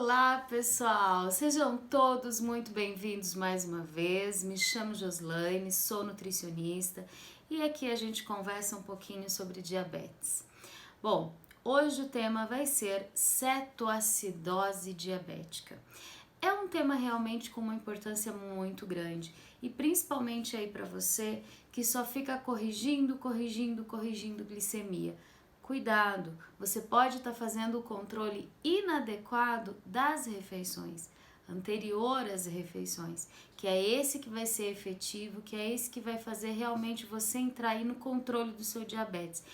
Olá, pessoal! Sejam todos muito bem-vindos mais uma vez. Me chamo Joslaine, sou nutricionista e aqui a gente conversa um pouquinho sobre diabetes. Bom, hoje o tema vai ser cetoacidose diabética. É um tema realmente com uma importância muito grande e principalmente aí para você que só fica corrigindo glicemia. Cuidado, você pode estar fazendo o controle inadequado das refeições, anterior às refeições, que é esse que vai ser efetivo, que é esse que vai fazer realmente você entrar aí no controle do seu diabetes.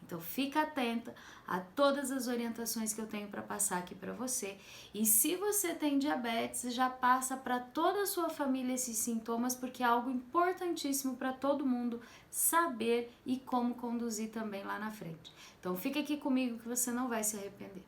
Então fica atenta a todas as orientações que eu tenho para passar aqui para você. E se você tem diabetes, já passa para toda a sua família esses sintomas, porque é algo importantíssimo para todo mundo saber e como conduzir também lá na frente. Então fica aqui comigo que você não vai se arrepender.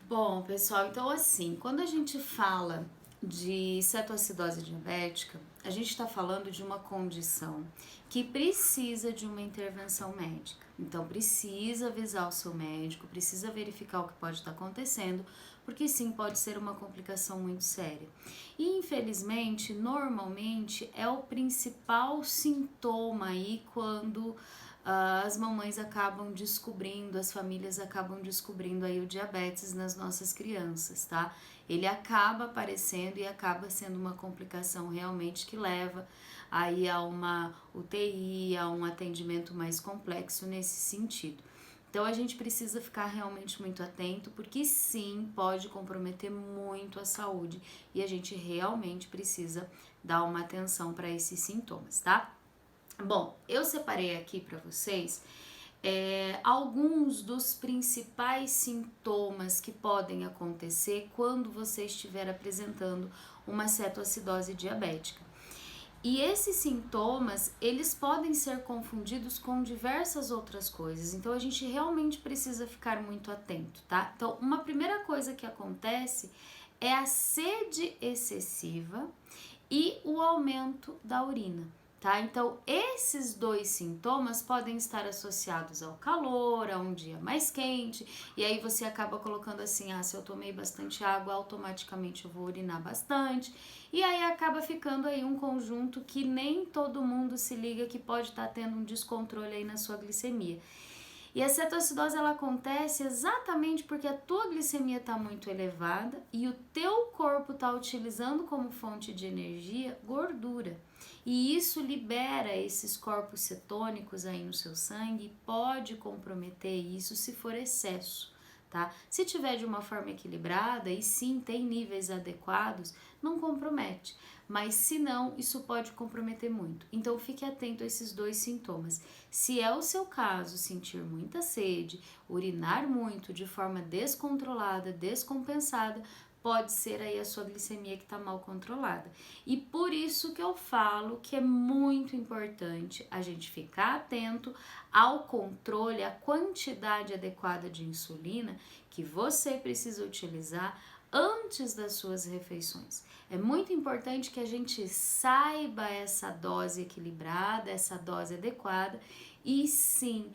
Bom, pessoal, então assim, quando a gente fala de cetoacidose diabética, a gente está falando de uma condição que precisa de uma intervenção médica. Então, precisa avisar o seu médico, precisa verificar o que pode estar acontecendo, porque sim, pode ser uma complicação muito séria. E, infelizmente, normalmente é o principal sintoma aí quando as mamães acabam descobrindo, as famílias acabam descobrindo aí o diabetes nas nossas crianças, tá? Ele acaba aparecendo e acaba sendo uma complicação realmente que leva aí a uma UTI, a um atendimento mais complexo nesse sentido. Então a gente precisa ficar realmente muito atento, porque sim, pode comprometer muito a saúde e a gente realmente precisa dar uma atenção para esses sintomas, tá? Bom, eu separei aqui para vocês alguns dos principais sintomas que podem acontecer quando você estiver apresentando uma cetoacidose diabética. E esses sintomas, eles podem ser confundidos com diversas outras coisas, então a gente realmente precisa ficar muito atento, tá? Então, uma primeira coisa que acontece é a sede excessiva e o aumento da urina. Tá? Então, esses dois sintomas podem estar associados ao calor, a um dia mais quente, e aí você acaba colocando assim, se eu tomei bastante água, automaticamente eu vou urinar bastante, e aí acaba ficando aí um conjunto que nem todo mundo se liga que pode estar tendo um descontrole aí na sua glicemia. E a cetoacidose ela acontece exatamente porque a tua glicemia está muito elevada e o teu corpo está utilizando como fonte de energia gordura. E isso libera esses corpos cetônicos aí no seu sangue e pode comprometer isso se for excesso, tá? Se tiver de uma forma equilibrada e sim tem níveis adequados, não compromete. Mas se não, isso pode comprometer muito. Então fique atento a esses dois sintomas. Se é o seu caso, sentir muita sede, urinar muito de forma descontrolada, descompensada, pode ser aí a sua glicemia que está mal controlada. E por isso que eu falo que é muito importante a gente ficar atento ao controle, à quantidade adequada de insulina que você precisa utilizar antes das suas refeições. É muito importante que a gente saiba essa dose equilibrada, essa dose adequada. E sim,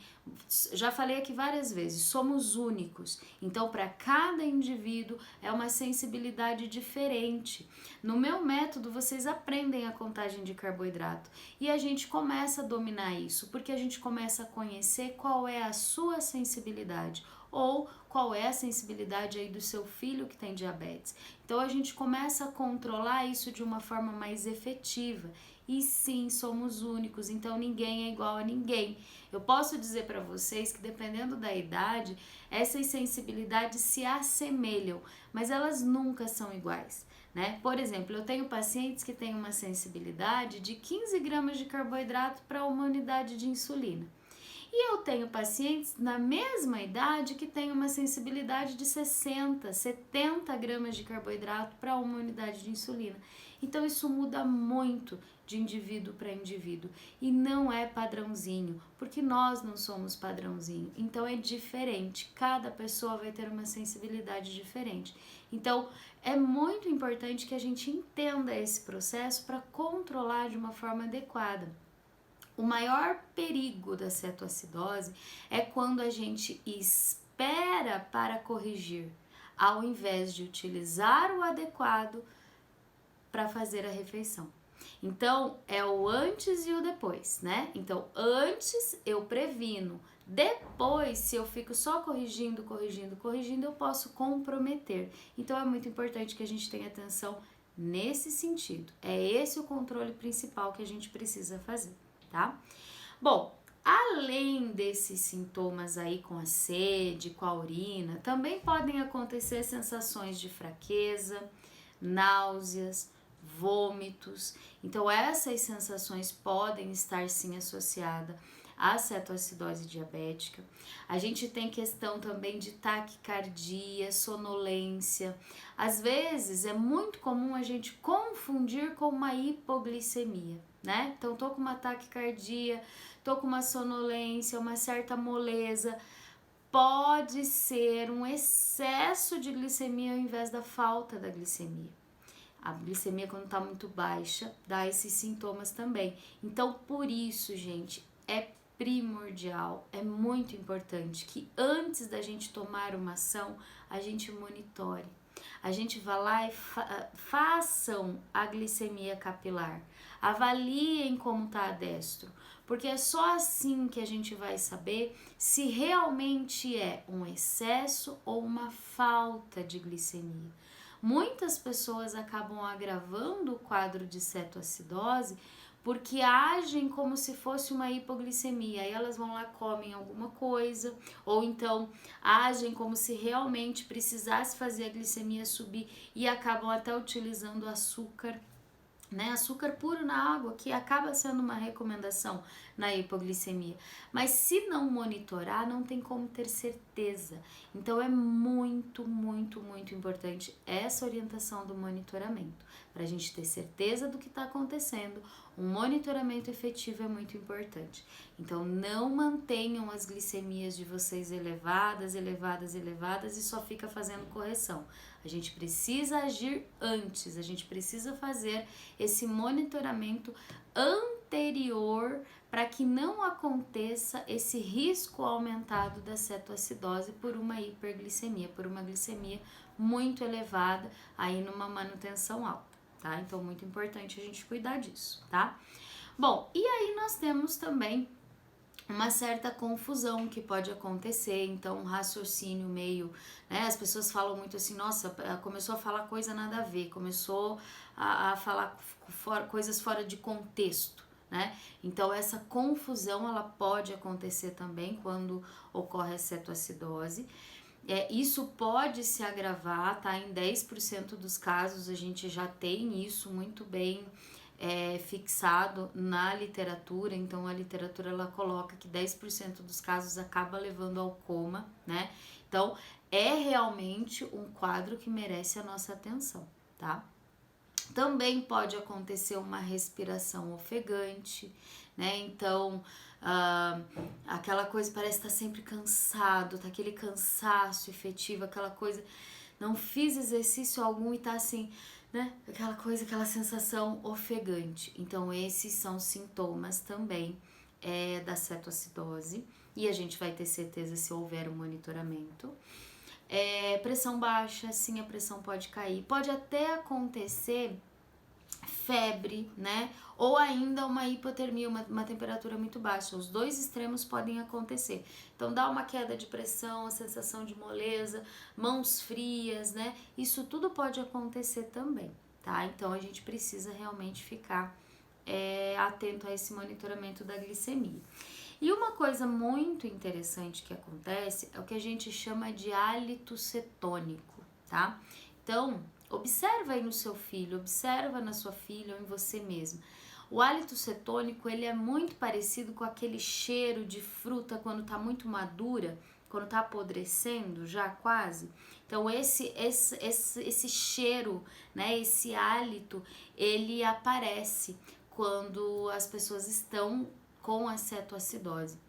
já falei aqui várias vezes, somos únicos. Então, para cada indivíduo é uma sensibilidade diferente. No meu método, vocês aprendem a contagem de carboidrato e a gente começa a dominar isso, porque a gente começa a conhecer qual é a sua sensibilidade ou qual é a sensibilidade aí do seu filho que tem diabetes. Então a gente começa a controlar isso de uma forma mais efetiva. E sim, somos únicos, então ninguém é igual a ninguém. Eu posso dizer para vocês que dependendo da idade, essas sensibilidades se assemelham, mas elas nunca são iguais, né? Por exemplo, eu tenho pacientes que têm uma sensibilidade de 15 gramas de carboidrato para uma unidade de insulina. E eu tenho pacientes na mesma idade que têm uma sensibilidade de 60, 70 gramas de carboidrato para uma unidade de insulina. Então isso muda muito de indivíduo para indivíduo e não é padrãozinho, porque nós não somos padrãozinho. Então é diferente, cada pessoa vai ter uma sensibilidade diferente. Então é muito importante que a gente entenda esse processo para controlar de uma forma adequada. O maior perigo da cetoacidose é quando a gente espera para corrigir, ao invés de utilizar o adequado para fazer a refeição. Então, é o antes e o depois, né? Então, antes eu previno, depois, se eu fico só corrigindo, eu posso comprometer. Então, é muito importante que a gente tenha atenção nesse sentido. É esse o controle principal que a gente precisa fazer, tá? Bom, além desses sintomas aí com a sede, com a urina, também podem acontecer sensações de fraqueza, náuseas, vômitos. Então, essas sensações podem estar sim associadas à cetoacidose diabética. A gente tem questão também de taquicardia, sonolência. Às vezes, é muito comum a gente confundir com uma hipoglicemia, né? Então, tô com uma taquicardia, tô com uma sonolência, uma certa moleza. Pode ser um excesso de glicemia ao invés da falta da glicemia. A glicemia, quando tá muito baixa, dá esses sintomas também. Então, por isso, gente, é primordial, é muito importante que antes da gente tomar uma ação, a gente monitore. A gente vá lá e façam a glicemia capilar. Avaliem como tá a destro, porque é só assim que a gente vai saber se realmente é um excesso ou uma falta de glicemia. Muitas pessoas acabam agravando o quadro de cetoacidose porque agem como se fosse uma hipoglicemia. Aí elas vão lá, comem alguma coisa, ou então agem como se realmente precisasse fazer a glicemia subir e acabam até utilizando açúcar, né? Açúcar puro na água, que acaba sendo uma recomendação na hipoglicemia. Mas se não monitorar, não tem como ter certeza. Então é muito, muito, muito importante essa orientação do monitoramento. Para a gente ter certeza do que está acontecendo, um monitoramento efetivo é muito importante. Então não mantenham as glicemias de vocês elevadas, elevadas, elevadas e só fica fazendo correção. A gente precisa agir antes, a gente precisa fazer esse monitoramento anterior para que não aconteça esse risco aumentado da cetoacidose por uma hiperglicemia, por uma glicemia muito elevada aí numa manutenção alta, tá? Então, muito importante a gente cuidar disso, tá? Bom, e aí nós temos também uma certa confusão que pode acontecer, então um raciocínio meio, né, as pessoas falam muito assim, nossa, começou a falar coisa nada a ver, começou a falar coisas fora de contexto, né, então essa confusão ela pode acontecer também quando ocorre a cetoacidose. Isso pode se agravar, tá, em 10% dos casos a gente já tem isso muito bem fixado na literatura, então a literatura ela coloca que 10% dos casos acaba levando ao coma, né? Então é realmente um quadro que merece a nossa atenção, tá? Também pode acontecer uma respiração ofegante, né? Então, aquela coisa parece estar sempre cansado, tá aquele cansaço efetivo, aquela coisa, não fiz exercício algum e tá assim, né? Aquela coisa, aquela sensação ofegante. Então, esses são sintomas também da cetoacidose e a gente vai ter certeza se houver um monitoramento. Pressão baixa, sim, a pressão pode cair. Pode até acontecer febre, né? Ou ainda uma hipotermia, uma temperatura muito baixa. Os dois extremos podem acontecer. Então, dá uma queda de pressão, a sensação de moleza, mãos frias, né? Isso tudo pode acontecer também, tá? Então, a gente precisa realmente ficar atento a esse monitoramento da glicemia. E uma coisa muito interessante que acontece é o que a gente chama de hálito cetônico, tá? Então, observa aí no seu filho, observa na sua filha ou em você mesmo. O hálito cetônico, ele é muito parecido com aquele cheiro de fruta quando tá muito madura, quando tá apodrecendo já quase. Então esse cheiro, né, esse hálito, ele aparece quando as pessoas estão com a cetoacidose.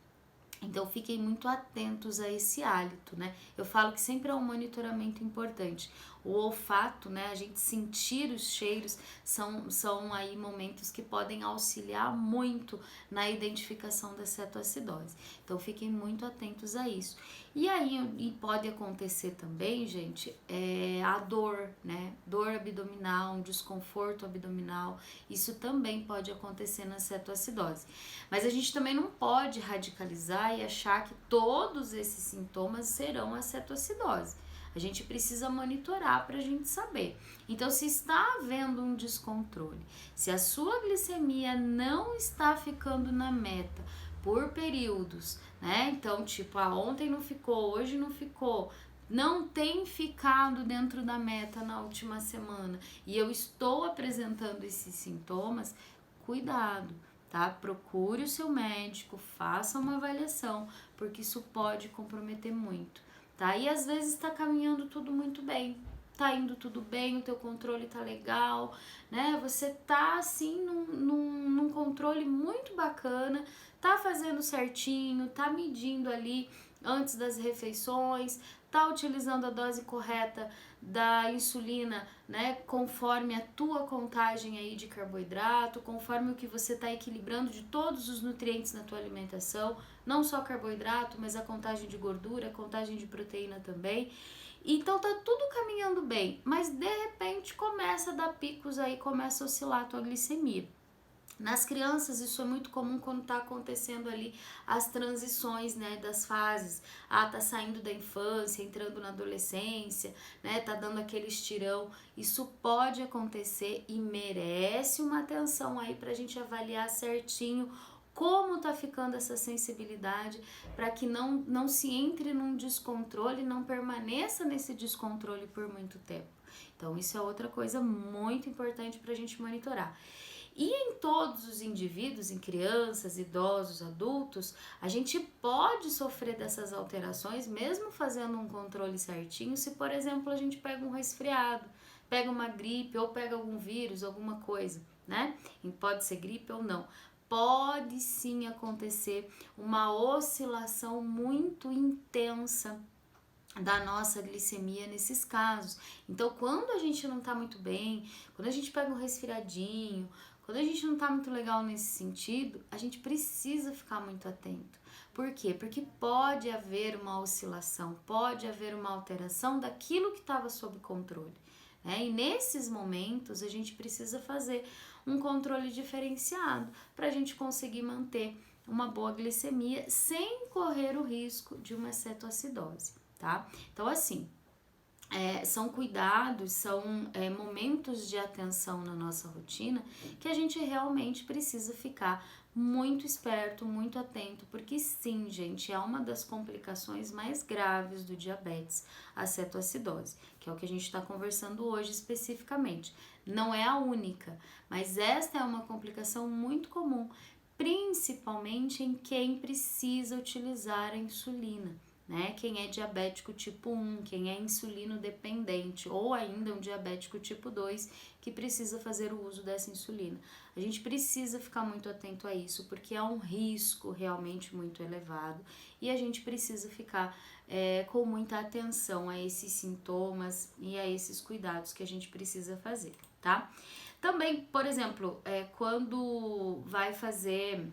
Então, fiquem muito atentos a esse hálito, né? Eu falo que sempre é um monitoramento importante. O olfato, né? A gente sentir os cheiros são aí momentos que podem auxiliar muito na identificação da cetoacidose. Então, fiquem muito atentos a isso. E aí e pode acontecer também, gente, a dor, né? Dor abdominal, um desconforto abdominal, isso também pode acontecer na cetoacidose. Mas a gente também não pode radicalizar e achar que todos esses sintomas serão a cetoacidose. A gente precisa monitorar para a gente saber. Então, se está havendo um descontrole, se a sua glicemia não está ficando na meta por períodos, né? Então, tipo, ontem não ficou, hoje não ficou, não tem ficado dentro da meta na última semana e eu estou apresentando esses sintomas, cuidado, tá? Procure o seu médico, faça uma avaliação, porque isso pode comprometer muito, tá? E às vezes tá caminhando tudo muito bem, tá indo tudo bem, o teu controle tá legal, né? Você tá assim num controle muito bacana, tá fazendo certinho, tá medindo ali antes das refeições, tá utilizando a dose correta da insulina, né, conforme a tua contagem aí de carboidrato, conforme o que você tá equilibrando de todos os nutrientes na tua alimentação, não só carboidrato, mas a contagem de gordura, a contagem de proteína também. Então tá tudo caminhando bem, mas de repente começa a dar picos aí, começa a oscilar a tua glicemia. Nas crianças isso é muito comum quando está acontecendo ali as transições, né, das fases. Tá saindo da infância, entrando na adolescência, né, tá dando aquele estirão. Isso pode acontecer e merece uma atenção aí pra gente avaliar certinho como tá ficando essa sensibilidade para que não se entre num descontrole, não permaneça nesse descontrole por muito tempo. Então isso é outra coisa muito importante pra gente monitorar. E em todos os indivíduos, em crianças, idosos, adultos, a gente pode sofrer dessas alterações, mesmo fazendo um controle certinho, se, por exemplo, a gente pega um resfriado, pega uma gripe ou pega algum vírus, alguma coisa, né? E pode ser gripe ou não. Pode sim acontecer uma oscilação muito intensa da nossa glicemia nesses casos. Então, quando a gente não tá muito bem, quando a gente pega um resfriadinho, quando a gente não tá muito legal nesse sentido, a gente precisa ficar muito atento. Por quê? Porque pode haver uma oscilação, pode haver uma alteração daquilo que estava sob controle, né? E nesses momentos a gente precisa fazer um controle diferenciado para a gente conseguir manter uma boa glicemia sem correr o risco de uma cetoacidose, tá? Então, assim, são cuidados, são momentos de atenção na nossa rotina que a gente realmente precisa ficar muito esperto, muito atento, porque sim, gente, é uma das complicações mais graves do diabetes, a cetoacidose, que é o que a gente está conversando hoje especificamente. Não é a única, mas esta é uma complicação muito comum, principalmente em quem precisa utilizar a insulina, né? Quem é diabético tipo 1, quem é insulino dependente ou ainda um diabético tipo 2 que precisa fazer o uso dessa insulina. A gente precisa ficar muito atento a isso porque é um risco realmente muito elevado e a gente precisa ficar com muita atenção a esses sintomas e a esses cuidados que a gente precisa fazer, tá? Também, por exemplo, quando vai fazer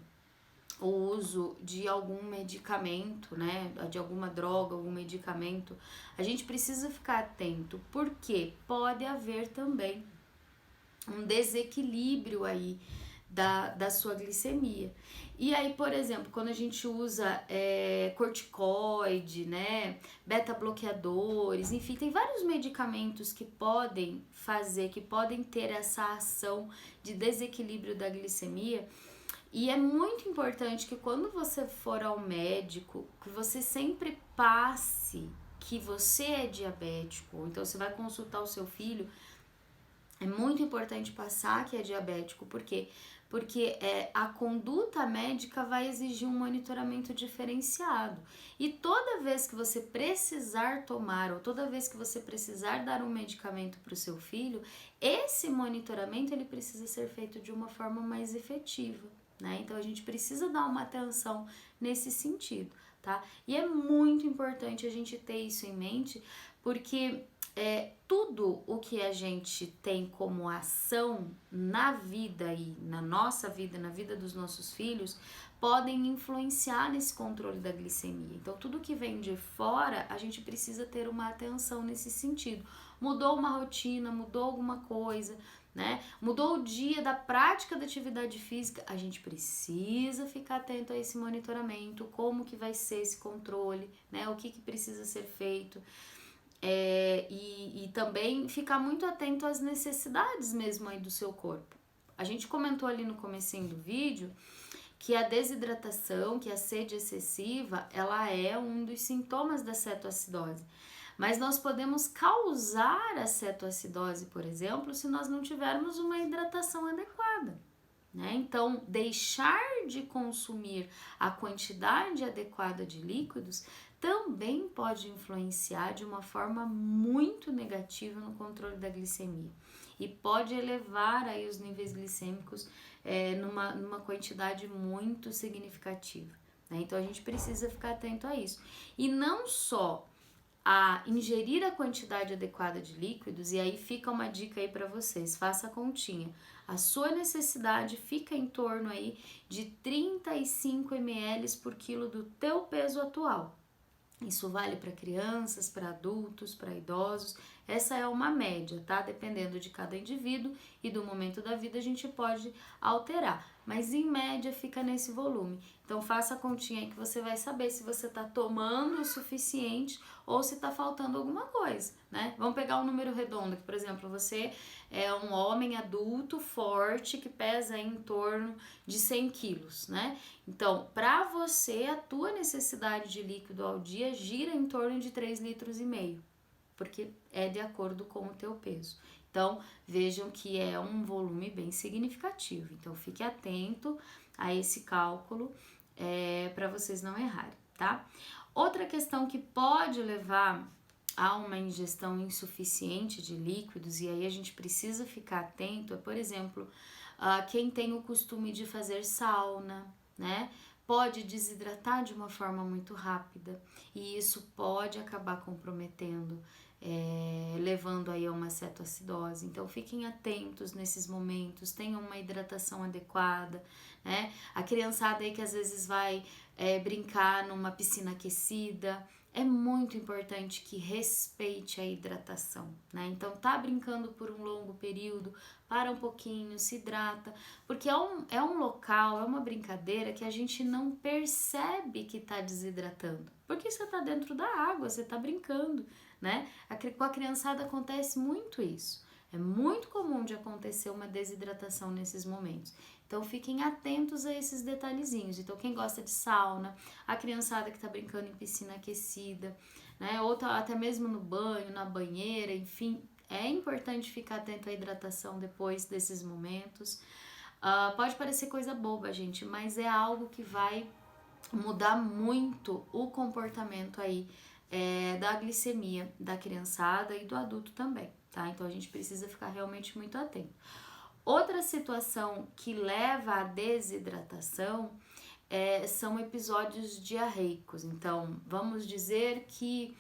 o uso de algum medicamento, né, de alguma droga, algum medicamento, a gente precisa ficar atento, porque pode haver também um desequilíbrio aí da sua glicemia. E aí, por exemplo, quando a gente usa corticoide, né, beta-bloqueadores, enfim, tem vários medicamentos que podem ter essa ação de desequilíbrio da glicemia. E é muito importante que quando você for ao médico, que você sempre passe que você é diabético, ou então você vai consultar o seu filho, é muito importante passar que é diabético, por quê? Porque a conduta médica vai exigir um monitoramento diferenciado. E toda vez que você precisar tomar, ou toda vez que você precisar dar um medicamento para o seu filho, esse monitoramento ele precisa ser feito de uma forma mais efetiva, né? Então a gente precisa dar uma atenção nesse sentido, tá? E é muito importante a gente ter isso em mente, porque tudo o que a gente tem como ação na vida e na nossa vida, na vida dos nossos filhos, podem influenciar nesse controle da glicemia. Então, tudo que vem de fora, a gente precisa ter uma atenção nesse sentido. Mudou uma rotina, mudou alguma coisa, né? Mudou o dia da prática da atividade física, a gente precisa ficar atento a esse monitoramento, como que vai ser esse controle, né? O que precisa ser feito. E também ficar muito atento às necessidades mesmo aí do seu corpo. A gente comentou ali no comecinho do vídeo que a desidratação, que a sede excessiva, ela é um dos sintomas da cetoacidose. Mas nós podemos causar a cetoacidose, por exemplo, se nós não tivermos uma hidratação adequada, né? Então, deixar de consumir a quantidade adequada de líquidos também pode influenciar de uma forma muito negativa no controle da glicemia e pode elevar aí os níveis glicêmicos numa quantidade muito significativa, né? Então a gente precisa ficar atento a isso. E não só a ingerir a quantidade adequada de líquidos, e aí fica uma dica aí para vocês, faça a continha. A sua necessidade fica em torno aí de 35 ml por quilo do teu peso atual. Isso vale para crianças, para adultos, para idosos. Essa é uma média, tá? Dependendo de cada indivíduo e do momento da vida, a gente pode alterar. Mas em média fica nesse volume. Então faça a continha aí que você vai saber se você tá tomando o suficiente ou se tá faltando alguma coisa, né? Vamos pegar um número redondo, que por exemplo, você é um homem adulto, forte, que pesa em torno de 100 quilos, né? Então, para você, a tua necessidade de líquido ao dia gira em torno de 3,5 litros, porque é de acordo com o teu peso. Então, vejam que é um volume bem significativo. Então, fique atento a esse cálculo para vocês não errarem, tá? Outra questão que pode levar a uma ingestão insuficiente de líquidos, e aí a gente precisa ficar atento, é, por exemplo, quem tem o costume de fazer sauna, né? Pode desidratar de uma forma muito rápida e isso pode acabar comprometendo, levando aí a uma cetoacidose. Então fiquem atentos nesses momentos, tenham uma hidratação adequada, né? A criançada aí que às vezes vai brincar numa piscina aquecida, é muito importante que respeite a hidratação, né? Então tá brincando por um longo período, para um pouquinho, se hidrata, porque é um local, é uma brincadeira que a gente não percebe que tá desidratando, porque você tá dentro da água, você tá brincando, né? Com a criançada acontece muito isso, é muito comum de acontecer uma desidratação nesses momentos. Então fiquem atentos a esses detalhezinhos. Então quem gosta de sauna, a criançada que tá brincando em piscina aquecida, né? Ou tá até mesmo no banho, na banheira, enfim, é importante ficar atento à hidratação depois desses momentos. Pode parecer coisa boba, gente, mas é algo que vai mudar muito o comportamento aí da glicemia da criançada e do adulto também, tá? Então a gente precisa ficar realmente muito atento. Outra situação que leva à desidratação são episódios diarreicos. Então, vamos dizer que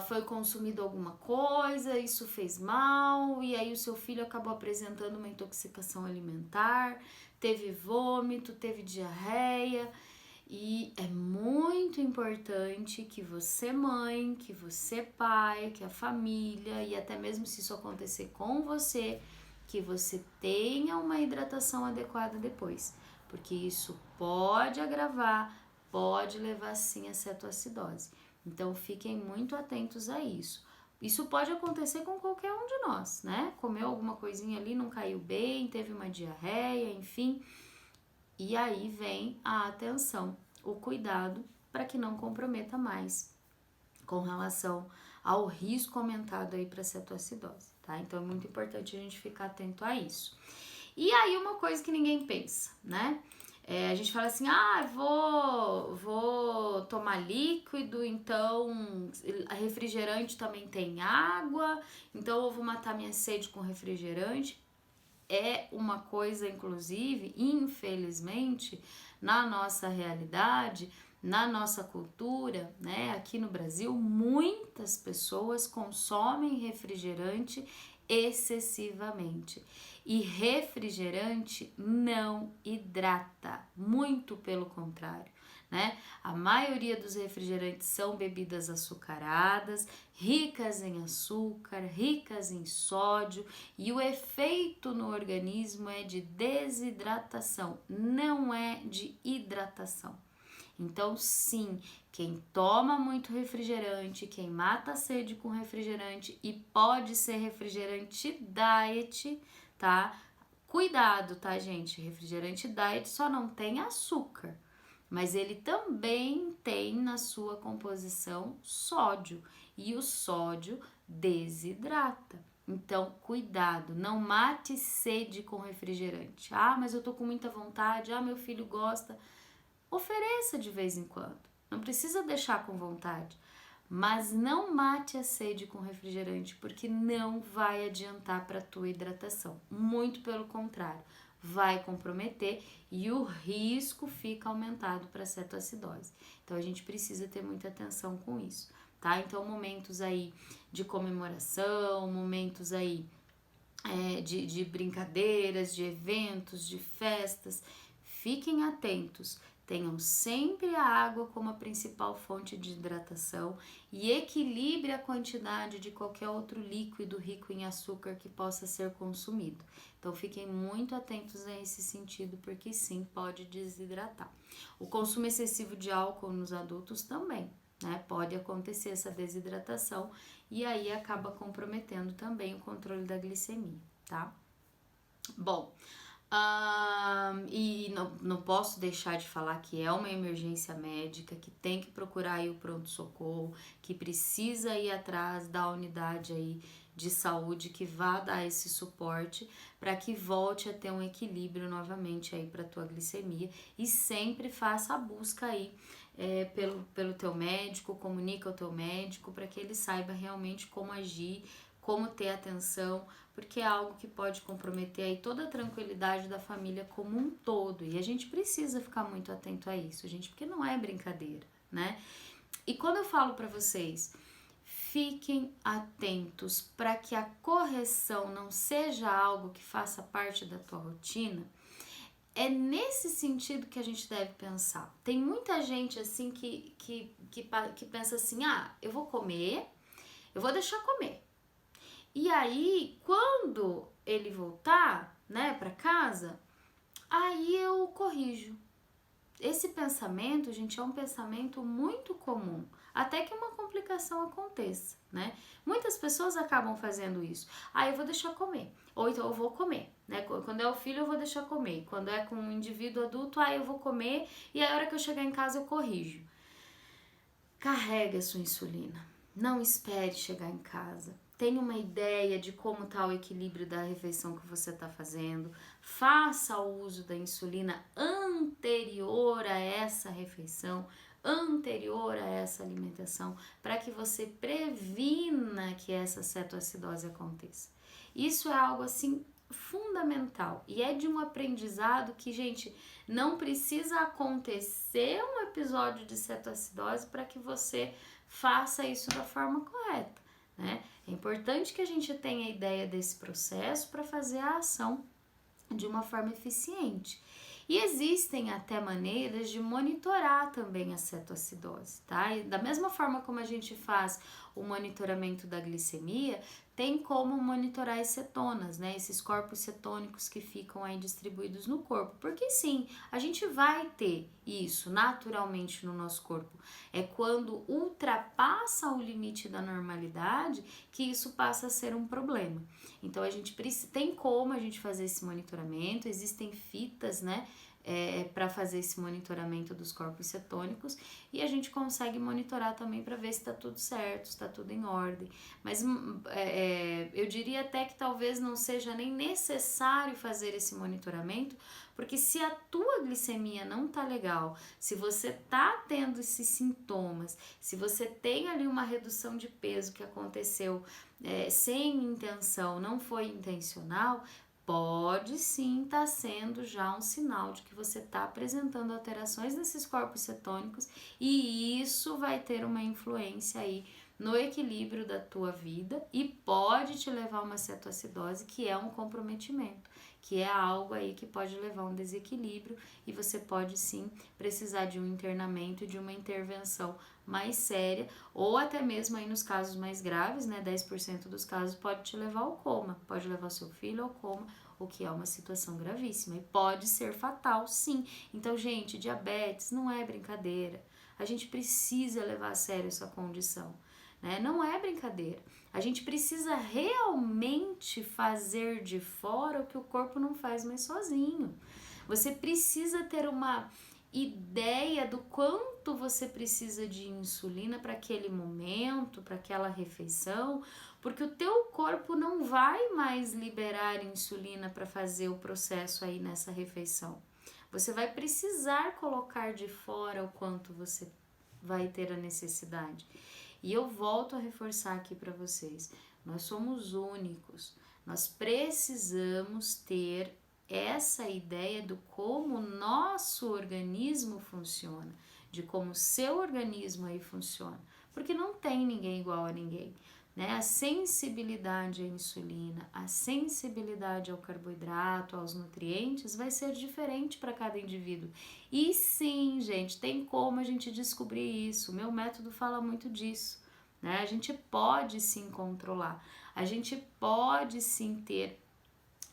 foi consumido alguma coisa, isso fez mal, e aí o seu filho acabou apresentando uma intoxicação alimentar, teve vômito, teve diarreia, e é muito importante que você, mãe, que você, pai, que a família, e até mesmo se isso acontecer com você, que você tenha uma hidratação adequada depois, porque isso pode agravar, pode levar sim a cetoacidose. Então fiquem muito atentos a isso. Isso pode acontecer com qualquer um de nós, né? Comeu alguma coisinha ali, não caiu bem, teve uma diarreia, enfim. E aí vem a atenção, o cuidado para que não comprometa mais com relação ao risco aumentado aí para cetoacidose, tá? Então é muito importante a gente ficar atento a isso. E aí uma coisa que ninguém pensa, né? A gente fala assim, vou tomar líquido, então refrigerante também tem água, então eu vou matar minha sede com refrigerante. É uma coisa, inclusive, infelizmente, na nossa realidade, Na nossa cultura, né, aqui no Brasil, muitas pessoas consomem refrigerante excessivamente. E refrigerante não hidrata, muito pelo contrário, né? A maioria dos refrigerantes são bebidas açucaradas, ricas em açúcar, ricas em sódio, e o efeito no organismo é de desidratação, não é de hidratação. Então, sim, quem toma muito refrigerante, quem mata a sede com refrigerante, e pode ser refrigerante diet, tá? Cuidado, tá, gente? Refrigerante diet só não tem açúcar, mas ele também tem na sua composição sódio, e o sódio desidrata. Então, cuidado, não mate sede com refrigerante. Ah, mas eu tô com muita vontade, meu filho gosta. Ofereça de vez em quando, não precisa deixar com vontade, mas não mate a sede com refrigerante, porque não vai adiantar para a tua hidratação, muito pelo contrário, vai comprometer e o risco fica aumentado para cetoacidose. Então a gente precisa ter muita atenção com isso, tá? Então momentos aí de comemoração, momentos aí de brincadeiras, de eventos, de festas, fiquem atentos. Tenham sempre a água como a principal fonte de hidratação e equilibre a quantidade de qualquer outro líquido rico em açúcar que possa ser consumido. Então fiquem muito atentos a esse sentido, porque sim, pode desidratar. O consumo excessivo de álcool nos adultos também, né? Pode acontecer essa desidratação e aí acaba comprometendo também o controle da glicemia, tá? Bom, e não posso deixar de falar que é uma emergência médica, que tem que procurar aí o pronto-socorro, que precisa ir atrás da unidade aí de saúde que vá dar esse suporte para que volte a ter um equilíbrio novamente aí para tua glicemia, e sempre faça a busca aí pelo teu médico, comunica ao teu médico para que ele saiba realmente como agir, como ter atenção, porque é algo que pode comprometer aí toda a tranquilidade da família como um todo, e a gente precisa ficar muito atento a isso, gente, porque não é brincadeira, né? E quando eu falo para vocês, fiquem atentos para que a correção não seja algo que faça parte da tua rotina, é nesse sentido que a gente deve pensar. Tem muita gente assim que pensa assim, eu vou comer, eu vou deixar comer. E aí, quando ele voltar, né, para casa, aí eu corrijo. Esse pensamento, gente, é um pensamento muito comum, até que uma complicação aconteça, né? Muitas pessoas acabam fazendo isso. Eu vou deixar comer, ou então eu vou comer, né? Quando é o filho, eu vou deixar comer. Quando é com um indivíduo adulto, eu vou comer e a hora que eu chegar em casa eu corrijo. Carregue a sua insulina. Não espere chegar em casa. Tenha uma ideia de como está o equilíbrio da refeição que você está fazendo. Faça o uso da insulina anterior a essa refeição, anterior a essa alimentação, para que você previna que essa cetoacidose aconteça. Isso é algo assim fundamental e é de um aprendizado que, gente, não precisa acontecer um episódio de cetoacidose para que você faça isso da forma correta, né? É importante que a gente tenha ideia desse processo para fazer a ação de uma forma eficiente. E existem até maneiras de monitorar também a cetoacidose, tá? E da mesma forma como a gente faz o monitoramento da glicemia, tem como monitorar as cetonas, né? Esses corpos cetônicos que ficam aí distribuídos no corpo. Porque sim, a gente vai ter isso naturalmente no nosso corpo. É quando ultrapassa o limite da normalidade que isso passa a ser um problema. Então a gente tem como a gente fazer esse monitoramento, existem fitas, né? Para fazer esse monitoramento dos corpos cetônicos, e a gente consegue monitorar também para ver se está tudo certo, se está tudo em ordem. Mas eu diria até que talvez não seja nem necessário fazer esse monitoramento, porque se a tua glicemia não tá legal, se você tá tendo esses sintomas, se você tem ali uma redução de peso que aconteceu sem intenção, não foi intencional, pode sim estar sendo já um sinal de que você está apresentando alterações nesses corpos cetônicos e isso vai ter uma influência aí no equilíbrio da tua vida e pode te levar a uma cetoacidose, que é um comprometimento, que é algo aí que pode levar a um desequilíbrio e você pode sim precisar de um internamento e de uma intervenção mais séria, ou até mesmo aí nos casos mais graves, né, 10% dos casos pode te levar ao coma, pode levar seu filho ao coma, o que é uma situação gravíssima e pode ser fatal, sim. Então, gente, diabetes não é brincadeira, a gente precisa levar a sério essa condição, né? Não é brincadeira, a gente precisa realmente fazer de fora o que o corpo não faz mais sozinho. Você precisa ter uma ideia do quanto você precisa de insulina para aquele momento, para aquela refeição, porque o teu corpo não vai mais liberar insulina para fazer o processo aí nessa refeição. Você vai precisar colocar de fora o quanto você vai ter a necessidade. E eu volto a reforçar aqui para vocês, nós somos únicos, nós precisamos ter essa ideia do como o nosso organismo funciona, de como o seu organismo aí funciona, porque não tem ninguém igual a ninguém, né? A sensibilidade à insulina, a sensibilidade ao carboidrato, aos nutrientes vai ser diferente para cada indivíduo. E sim, gente, tem como a gente descobrir isso. O meu método fala muito disso, né? A gente pode sim controlar, a gente pode sim ter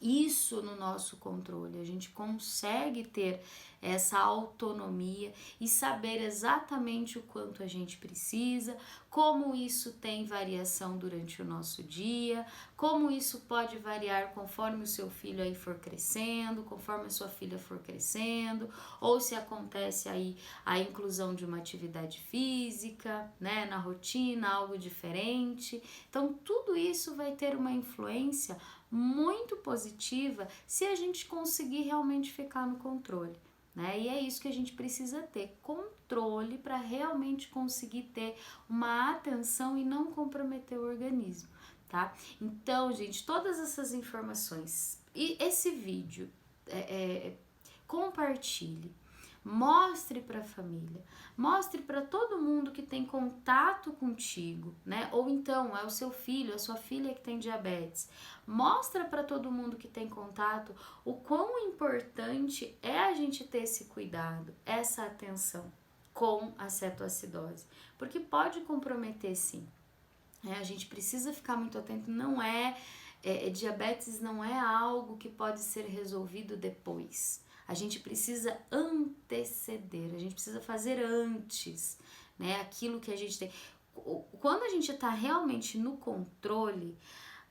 isso no nosso controle, a gente consegue ter essa autonomia e saber exatamente o quanto a gente precisa, como isso tem variação durante o nosso dia, como isso pode variar conforme o seu filho aí for crescendo, conforme a sua filha for crescendo, ou se acontece aí a inclusão de uma atividade física, né, na rotina, algo diferente. Então, tudo isso vai ter uma influência muito positiva se a gente conseguir realmente ficar no controle, né? E é isso que a gente precisa ter, controle para realmente conseguir ter uma atenção e não comprometer o organismo, tá? Então, gente, todas essas informações e esse vídeo, compartilhe. Mostre para a família, mostre para todo mundo que tem contato contigo, né? Ou então é o seu filho, a sua filha que tem diabetes. Mostra para todo mundo que tem contato o quão importante é a gente ter esse cuidado, essa atenção com a cetoacidose, porque pode comprometer sim. A gente precisa ficar muito atento, não diabetes não é algo que pode ser resolvido depois. A gente precisa anteceder, a gente precisa fazer antes, né? Aquilo que a gente tem. Quando a gente está realmente no controle,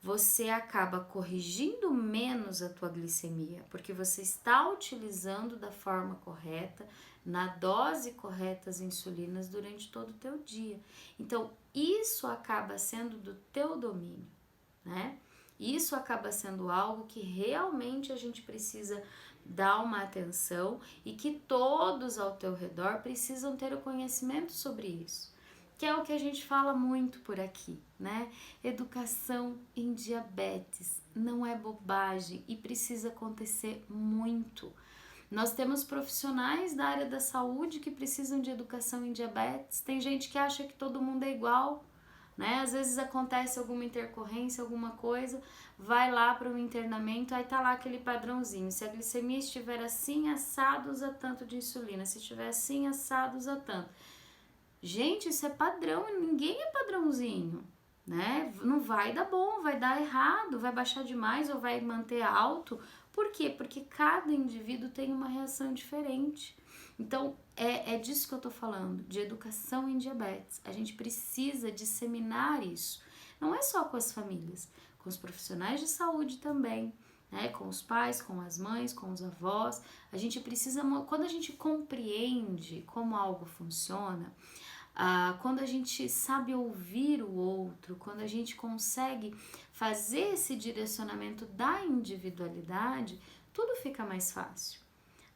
você acaba corrigindo menos a tua glicemia, porque você está utilizando da forma correta, na dose correta as insulinas durante todo o teu dia. Então, isso acaba sendo do teu domínio, né? Isso acaba sendo algo que realmente a gente precisa dar uma atenção e que todos ao teu redor precisam ter o conhecimento sobre isso, que é o que a gente fala muito por aqui, né? Educação em diabetes não é bobagem e precisa acontecer muito. Nós temos profissionais da área da saúde que precisam de educação em diabetes, tem gente que acha que todo mundo é igual, né? Às vezes acontece alguma intercorrência, alguma coisa, vai lá para o internamento, aí tá lá aquele padrãozinho, se a glicemia estiver assim, assado, usa tanto de insulina, se estiver assim, assado, usa tanto. Gente, isso é padrão, ninguém é padrãozinho, né? Não vai dar bom, vai dar errado, vai baixar demais ou vai manter alto. Por quê? Porque cada indivíduo tem uma reação diferente. Então, é disso que eu tô falando, de educação em diabetes. A gente precisa disseminar isso. Não é só com as famílias, com os profissionais de saúde também, né? Com os pais, com as mães, com os avós. A gente precisa, quando a gente compreende como algo funciona, quando a gente sabe ouvir o outro, quando a gente consegue fazer esse direcionamento da individualidade, tudo fica mais fácil,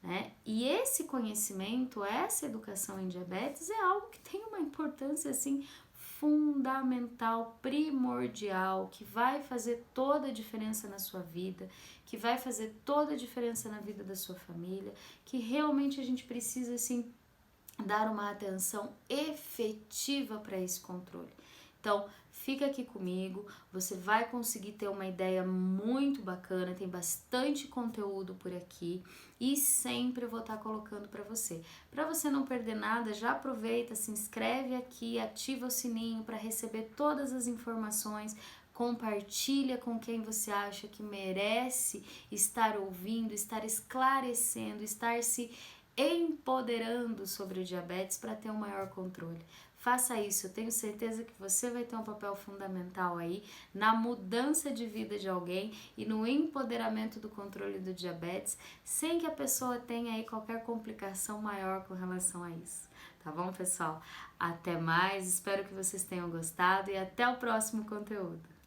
né? E esse conhecimento, essa educação em diabetes é algo que tem uma importância assim fundamental, primordial, que vai fazer toda a diferença na sua vida, que vai fazer toda a diferença na vida da sua família, que realmente a gente precisa assim dar uma atenção efetiva para esse controle. Então, fica aqui comigo, você vai conseguir ter uma ideia muito bacana, tem bastante conteúdo por aqui e sempre eu vou estar colocando para você. Para você não perder nada, já aproveita, se inscreve aqui, ativa o sininho para receber todas as informações, compartilha com quem você acha que merece estar ouvindo, estar esclarecendo, estar se empoderando sobre o diabetes para ter um maior controle. Faça isso, eu tenho certeza que você vai ter um papel fundamental aí na mudança de vida de alguém e no empoderamento do controle do diabetes, sem que a pessoa tenha aí qualquer complicação maior com relação a isso. Tá bom, pessoal? Até mais, espero que vocês tenham gostado e até o próximo conteúdo.